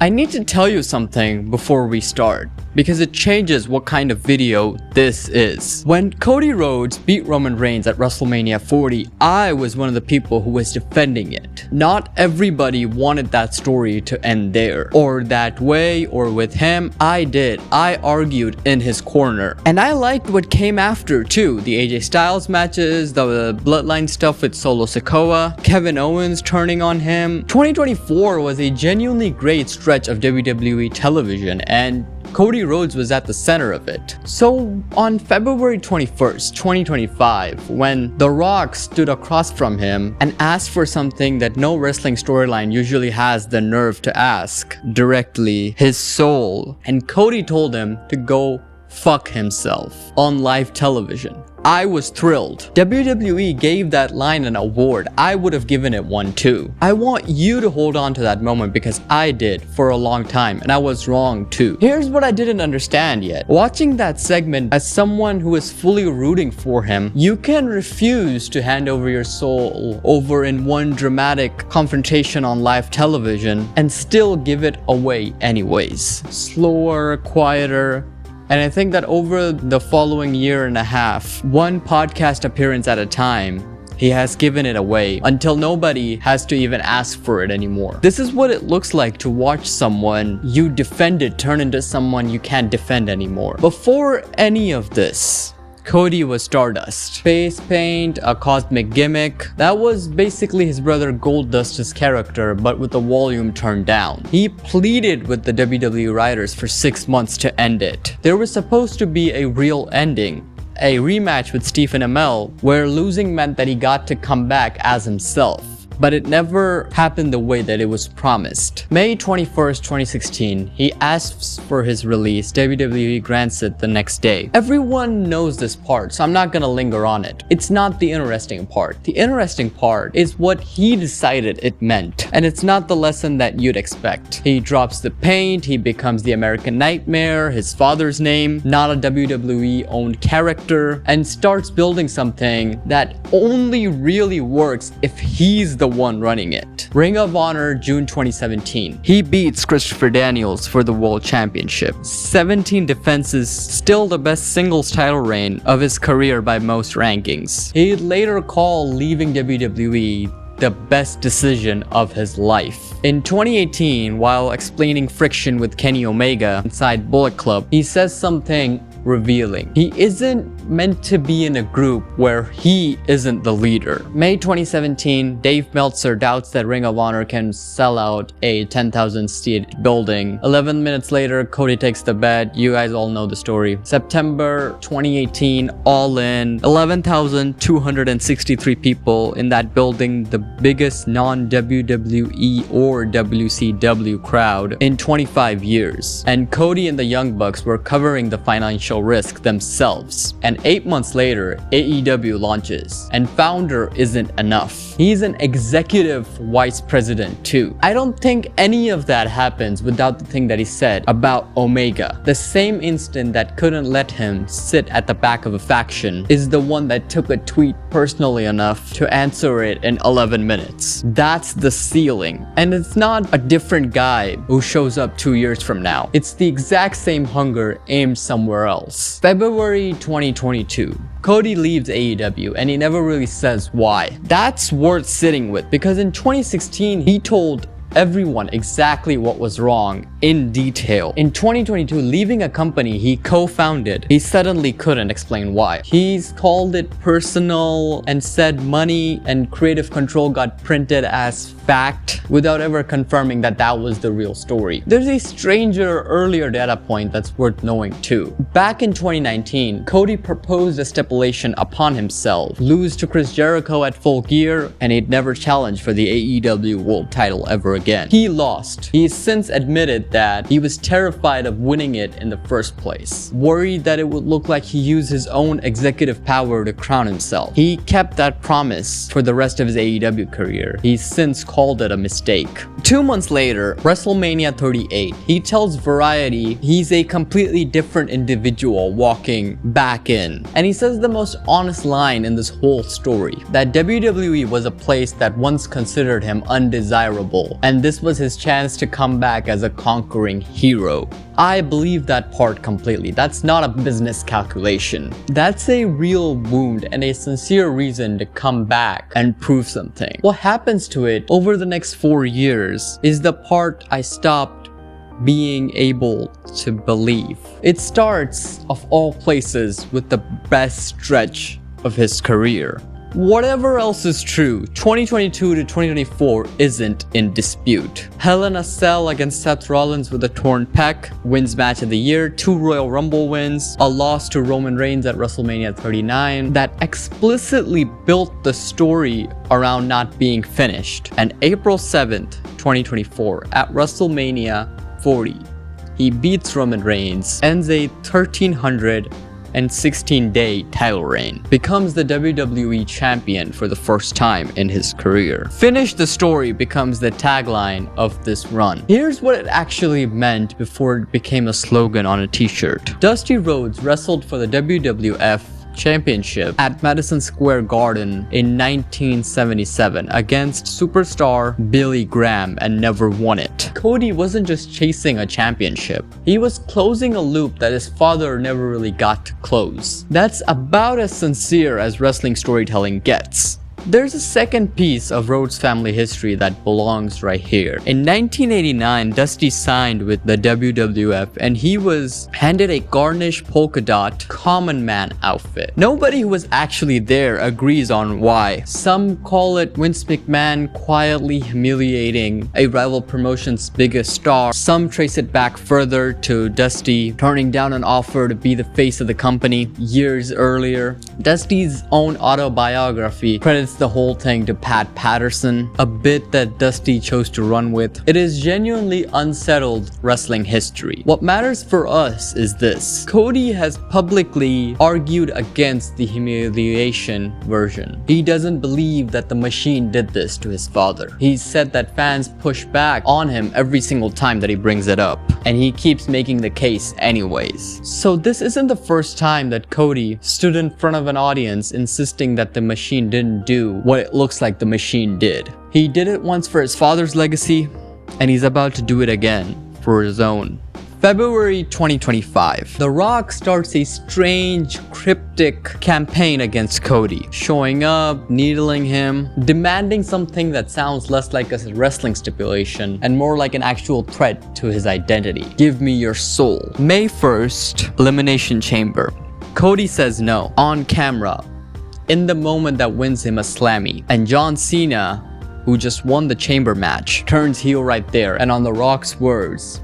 I need to tell you something before we start, because it changes what kind of video this is. When Cody Rhodes beat Roman Reigns at WrestleMania 40, I was one of the people who was defending it. Not everybody wanted that story to end there, or that way, or with him. I did. I argued in his corner. And I liked what came after too. The AJ Styles matches, the bloodline stuff with Solo Sikoa, Kevin Owens turning on him. 2024 was a genuinely great stretch of WWE television, and Cody Rhodes was at the center of it. So on February 21st, 2025, when The Rock stood across from him and asked for something that no wrestling storyline usually has the nerve to ask directly, his soul, and Cody told him to go fuck himself on live television. I was thrilled. WWE gave that line an award. I would have given it one too. I want you to hold on to that moment because I did for a long time and I was wrong too. Here's what I didn't understand yet. Watching that segment as someone who is fully rooting for him, you can refuse to hand over your soul over in one dramatic confrontation on live television and still give it away anyways. Slower, quieter. And I think that over the following year and a half, one podcast appearance at a time, he has given it away until nobody has to even ask for it anymore. This is what it looks like to watch someone you defended turn into someone you can't defend anymore. Before any of this, Cody was Stardust. Face paint, a cosmic gimmick. That was basically his brother Goldust's character, but with the volume turned down. He pleaded with the WWE writers for 6 months to end it. There was supposed to be a real ending. A rematch with Stephen Amell, where losing meant that he got to come back as himself. But it never happened the way that it was promised. May 21st, 2016, he asks for his release. WWE grants it the next day. Everyone knows this part, so I'm not gonna linger on it. It's not the interesting part. The interesting part is what he decided it meant. And it's not the lesson that you'd expect. He drops the paint, he becomes the American Nightmare, his father's name, not a WWE-owned character, and starts building something that only really works if he's the one running it. Ring of Honor, June 2017. He beats Christopher Daniels for the World Championship. 17 defenses, still the best singles title reign of his career by most rankings. He'd later call leaving WWE the best decision of his life. In 2018, while explaining friction with Kenny Omega inside Bullet Club, he says something revealing. He isn't meant to be in a group where he isn't the leader. May 2017, Dave Meltzer doubts that Ring of Honor can sell out a 10,000 seat building. 11 minutes later, Cody takes the bet. You guys all know the story. September 2018, All In, 11,263 people in that building, the biggest non-WWE or WCW crowd in 25 years. And Cody and the Young Bucks were covering the financial risk themselves. And 8 months later, AEW launches, and founder isn't enough. He's an executive vice president too. I don't think any of that happens without the thing that he said about Omega. The same instant that couldn't let him sit at the back of a faction is the one that took a tweet personally enough to answer it in 11 minutes. That's the ceiling. And it's not a different guy who shows up 2 years from now. It's the exact same hunger aimed somewhere else. February 2022. Cody leaves AEW and he never really says why. That's worth sitting with because in 2016 he told everyone exactly what was wrong in detail. In 2022, leaving a company he co-founded, he suddenly couldn't explain why. He's called it personal and said money and creative control got printed as fact without ever confirming that that was the real story. There's a stranger earlier data point that's worth knowing too. Back in 2019, Cody proposed a stipulation upon himself, lose to Chris Jericho at Full Gear, and he'd never challenge for the AEW World title ever again. He lost. He's since admitted that he was terrified of winning it in the first place, worried that it would look like he used his own executive power to crown himself. He kept that promise for the rest of his AEW career. He's since called it a mistake. 2 months later, WrestleMania 38, he tells Variety he's a completely different individual walking back in. And he says the most honest line in this whole story, that WWE was a place that once considered him undesirable and this was his chance to come back as a conquering hero. I believe that part completely. That's not a business calculation. That's a real wound and a sincere reason to come back and prove something. What happens to it over the next 4 years is the part I stopped being able to believe. It starts, of all places, with the best stretch of his career. Whatever else is true, 2022 to 2024 isn't in dispute. Hell in a Cell against Seth Rollins with a torn pec, wins match of the year, 2 Royal Rumble wins, a loss to Roman Reigns at WrestleMania 39 that explicitly built the story around not being finished. And April 7th, 2024 at WrestleMania 40, he beats Roman Reigns, ends a 1,316-day title reign, becomes the WWE champion for the first time in his career. Finish the story becomes the tagline of this run. Here's what it actually meant before it became a slogan on a t-shirt. Dusty Rhodes wrestled for the WWF Championship at Madison Square Garden in 1977 against superstar Billy Graham and never won it. Cody wasn't just chasing a championship, he was closing a loop that his father never really got to close. That's about as sincere as wrestling storytelling gets. There's a second piece of Rhodes family history that belongs right here. In 1989, Dusty signed with the WWF and he was handed a garnish polka dot common man outfit. Nobody who was actually there agrees on why. Some call it Vince McMahon quietly humiliating a rival promotion's biggest star. Some trace it back further to Dusty turning down an offer to be the face of the company years earlier. Dusty's own autobiography credits the whole thing to Pat Patterson, a bit that Dusty chose to run with. It is genuinely unsettled wrestling history. What matters for us is this: Cody has publicly argued against the humiliation version. He doesn't believe that the machine did this to his father. He's said that fans push back on him every single time that he brings it up, and he keeps making the case anyways. So this isn't the first time that Cody stood in front of an audience insisting that the machine didn't do what it looks like the machine did. He did it once for his father's legacy, and he's about to do it again for his own. February 2025, The Rock starts a strange, cryptic campaign against Cody, showing up, needling him, demanding something that sounds less like a wrestling stipulation and more like an actual threat to his identity. Give me your soul. May 1st, Elimination Chamber. Cody says no, on camera, in the moment that wins him a Slammy, and John Cena, who just won the chamber match, turns heel right there and on The Rock's words,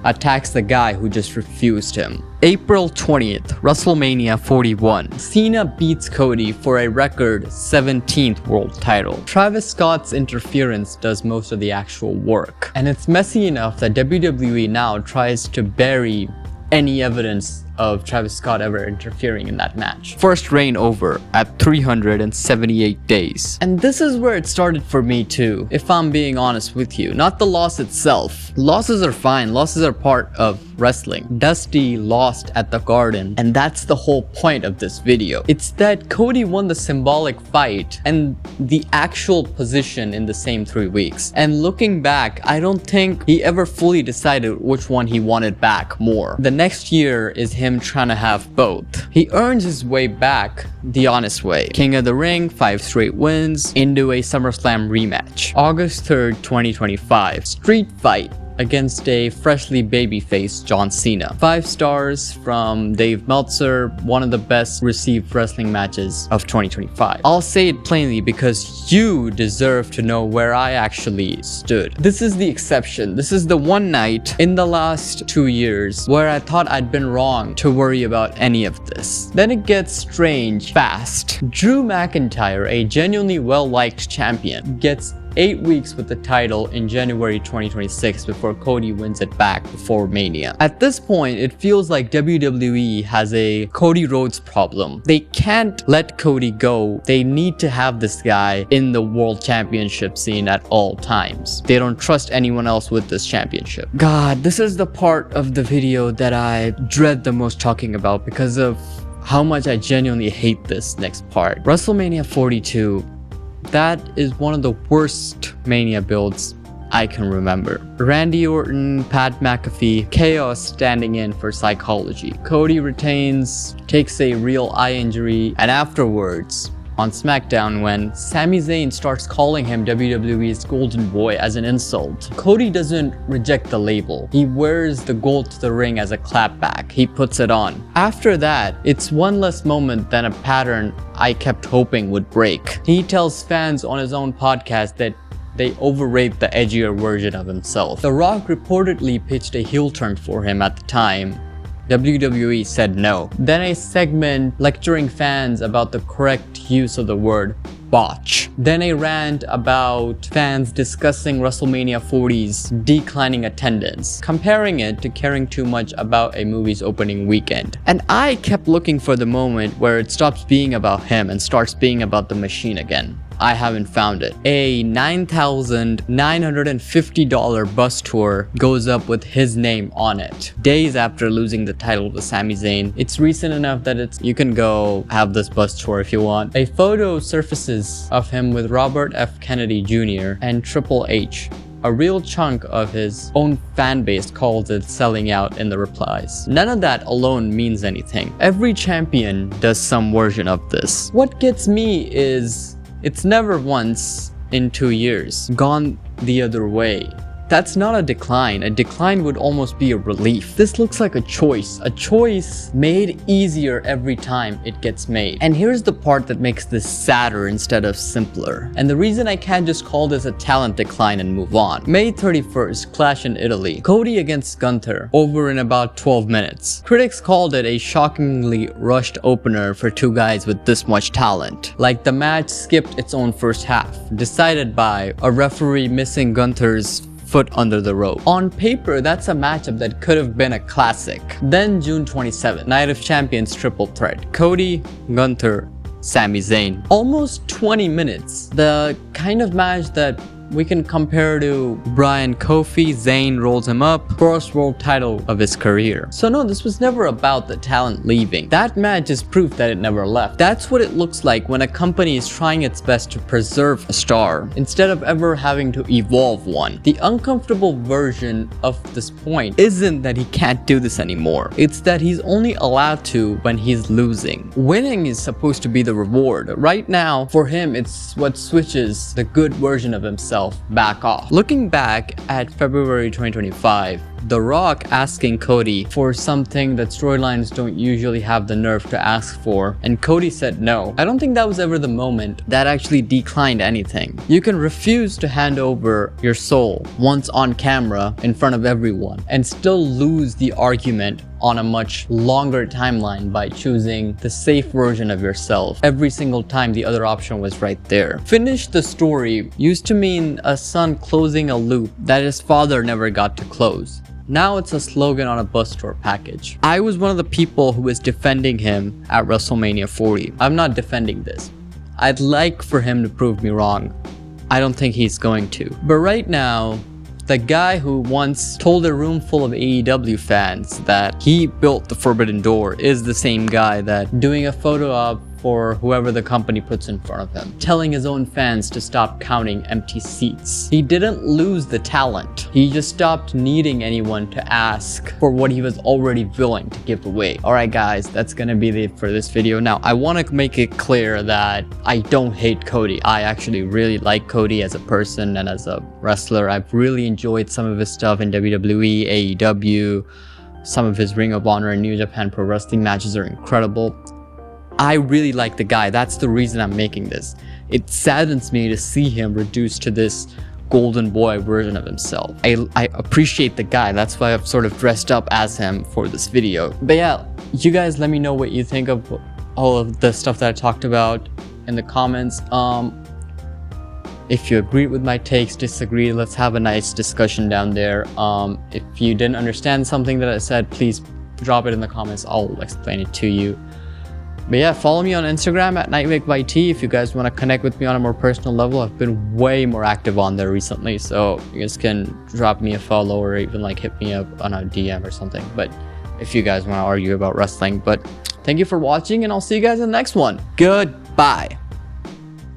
attacks the guy who just refused him. April 20th, WrestleMania 41. Cena beats Cody for a record 17th world title. Travis Scott's interference does most of the actual work, and it's messy enough that WWE now tries to bury any evidence of Travis Scott ever interfering in that match. First reign over at 378 days. And this is where it started for me too, if I'm being honest with you. Not the loss itself. Losses are fine. Losses are part of wrestling. Dusty lost at the Garden, and that's the whole point of this video. It's that Cody won the symbolic fight and the actual position in the same 3 weeks. And looking back, I don't think he ever fully decided which one he wanted back more. The next year is him trying to have both. He earns his way back the honest way. King of the Ring, 5 straight wins, into a SummerSlam rematch. August 3rd, 2025, Street Fight against a freshly babyface John Cena. 5 stars from Dave Meltzer, one of the best received wrestling matches of 2025. I'll say it plainly because you deserve to know where I actually stood. This is the exception. This is the one night in the last 2 years where I thought I'd been wrong to worry about any of this. Then it gets strange fast. Drew McIntyre, a genuinely well-liked champion, gets 8 weeks with the title in January 2026 before Cody wins it back before Mania. At this point, it feels like WWE has a Cody Rhodes problem. They can't let Cody go. They need to have this guy in the world championship scene at all times. They don't trust anyone else with this championship. God, this is the part of the video that I dread the most talking about because of how much I genuinely hate this next part. WrestleMania 42. That is one of the worst Mania builds I can remember. Randy Orton, Pat McAfee, Chaos standing in for Psychology. Cody retains, takes a real eye injury, and afterwards, on SmackDown, when Sami Zayn starts calling him WWE's Golden Boy as an insult, Cody doesn't reject the label. He wears the gold to the ring as a clapback. He puts it on. After that, it's one less moment than a pattern I kept hoping would break. He tells fans on his own podcast that they overrate the edgier version of himself. The Rock reportedly pitched a heel turn for him at the time. WWE said no. Then a segment lecturing fans about the correct use of the word botch. Then a rant about fans discussing WrestleMania 40's declining attendance, comparing it to caring too much about a movie's opening weekend. And I kept looking for the moment where it stops being about him and starts being about the machine again. I haven't found it. A $9,950 bus tour goes up with his name on it, days after losing the title to Sami Zayn. It's recent enough that you can go have this bus tour if you want. A photo surfaces of him with Robert F. Kennedy Jr. and Triple H. A real chunk of his own fan base calls it selling out in the replies. None of that alone means anything. Every champion does some version of this. What gets me is it's never once in 2 years gone the other way. That's not a decline. A decline would almost be a relief. This looks like a choice made easier every time it gets made. And here's the part that makes this sadder instead of simpler. And the reason I can't just call this a talent decline and move on. May 31st, Clash in Italy. Cody against Gunther, over in about 12 minutes. Critics called it a shockingly rushed opener for two guys with this much talent. Like the match skipped its own first half, decided by a referee missing Gunther's foot under the rope. On paper, that's a matchup that could have been a classic. Then June 27th, Night of Champions triple threat. Cody, Gunther, Sami Zayn. Almost 20 minutes. The kind of match that we can compare to Brian Kofi. Zayn rolls him up, first world title of his career. So no, this was never about the talent leaving. That match is proof that it never left. That's what it looks like when a company is trying its best to preserve a star, instead of ever having to evolve one. The uncomfortable version of this point isn't that he can't do this anymore. It's that he's only allowed to when he's losing. Winning is supposed to be the reward. Right now, for him, it's what switches the good version of himself back off. Looking back at February 2025, The Rock asking Cody for something that storylines don't usually have the nerve to ask for, and Cody said no. I don't think that was ever the moment that actually declined anything. You can refuse to hand over your soul once on camera in front of everyone and still lose the argument on a much longer timeline by choosing the safe version of yourself every single time the other option was right there. Finish the story used to mean a son closing a loop that his father never got to close. Now it's a slogan on a bus tour package. I was one of the people who was defending him at WrestleMania 40. I'm not defending this. I'd like for him to prove me wrong. I don't think he's going to. But right now, the guy who once told a room full of AEW fans that he built the Forbidden Door is the same guy that doing a photo op for whoever the company puts in front of him, telling his own fans to stop counting empty seats. He didn't lose the talent. He just stopped needing anyone to ask for what he was already willing to give away. Alright guys, that's gonna be it for this video. Now, I want to make it clear that I don't hate Cody. I actually really like Cody as a person and as a wrestler. I've really enjoyed some of his stuff in WWE, AEW. Some of his Ring of Honor and New Japan Pro Wrestling matches are incredible. I really like the guy. That's the reason I'm making this. It saddens me to see him reduced to this golden boy version of himself. I appreciate the guy. That's why I've sort of dressed up as him for this video. But yeah, you guys let me know what you think of all of the stuff that I talked about in the comments. If you agree with my takes, disagree, let's have a nice discussion down there. If you didn't understand something that I said, please drop it in the comments. I'll explain it to you. But yeah, follow me on Instagram at NightWakeYT if you guys want to connect with me on a more personal level. I've been way more active on there recently, so you guys can drop me a follow or even like hit me up on a DM or something. But if you guys want to argue about wrestling. But thank you for watching, and I'll see you guys in the next one. Goodbye.